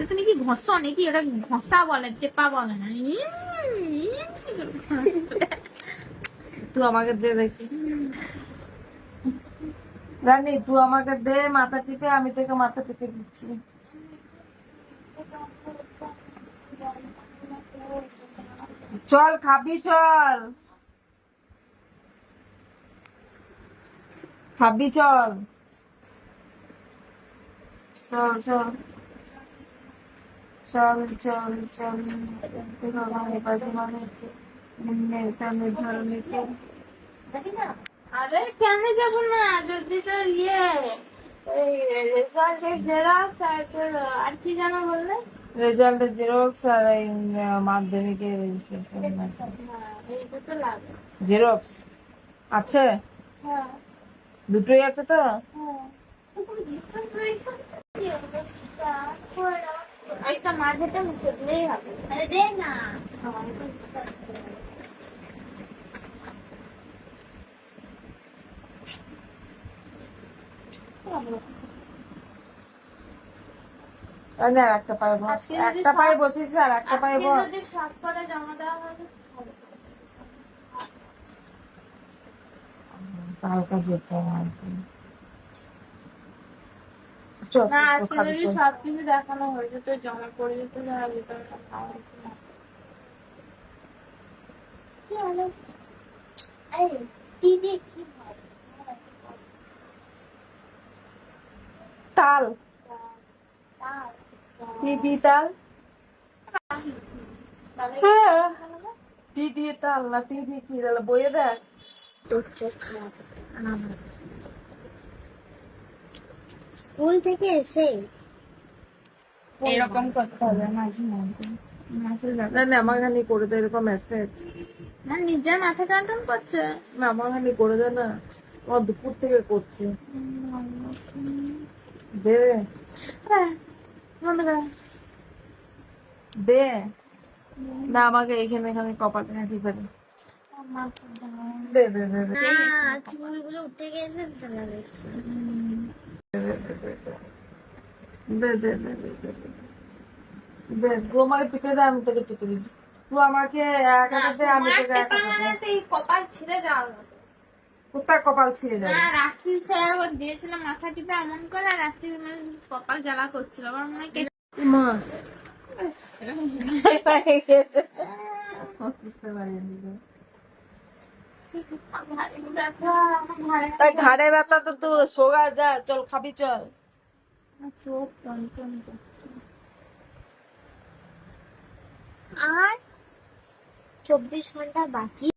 তুমি কি ঘষো নাকি? ওটা ঘষা বলে, চেপা বলে না। তুই আমাকে দে দেখি রানী, তুই আমাকে দে মাথা টিপে, আমি তোকে মাথা টিপে দিচ্ছি। চল খাবি, চল খাবি, চল চল চল চল চল চল আরে কেন যাবো না? যদি তোর রেজাল্টের জেরক্স আর তোর আর কি জানো বললে? রেজাল্টের জেরক্স আর এই মাধ্যমিকের রেজিস্ট্রেশন এই দুটো লাগবে। জেরক্স আছে, হ্যাঁ দুটোই আছে তো। একটা মাঝেটা মুছে দিলেই হবে। আরে দে না। না, একটা পায়ে বস, একটা পায়ে বসিস আর একটা পায়ে বস। যদি 7 করে জমা দেওয়া হয় কালকে যেতে হবে। না, আজকে যদি সবকিছু দেখানো হয়ে যেত, জমা পড়ে যেত, যারা যেত না, খাওয়া হতো না। কি হলো? আরে দিদি কি হয়? তাল, তাল দিদি তাল, দিদি তাল না, দিদি কি তাহলে বইয়ে দেখ। তোর চোখ খারাপ। স্কুল থেকে এসে এরকম করতে হবে মাঝে মধ্যে। না না, আমার খানি করে দে এরকম মেসেজ। না, নিজের মাথা টানটান করছে। না, আমার খানি করে দে না, আমার দুপুর থেকে করছে। দে দে না, আমাকে এইখানে এখানে কপালটা টিপে দে। দে দে দে দে চুলগুলো উঠে গেছে, চলে গেছে। দে দে দে দে দে দে, তুই আমাকে টিপে দে, আমি তোকে টিপে দিচ্ছি। তুই আমাকে এক হাতে দে, আমি তোকে এক হাতে দে। সেই কপাল ছিঁড়ে যাওয়ার মতো। কোথায় কপাল ছিঁড়ে যাবে? না, রাশি স্যার ওর দিয়েছিলাম মাথা টিপে এমন করে, আর রাশি কপাল জ্বালা করছিল। আমার মনে হয় মা বুঝতে পারিনি। তাই ঘাড়ে ব্যথা তো তুই সোগা যা, চল খাবি, চল। চোখ টনটন করছে। আর 24 ঘন্টা বাকি।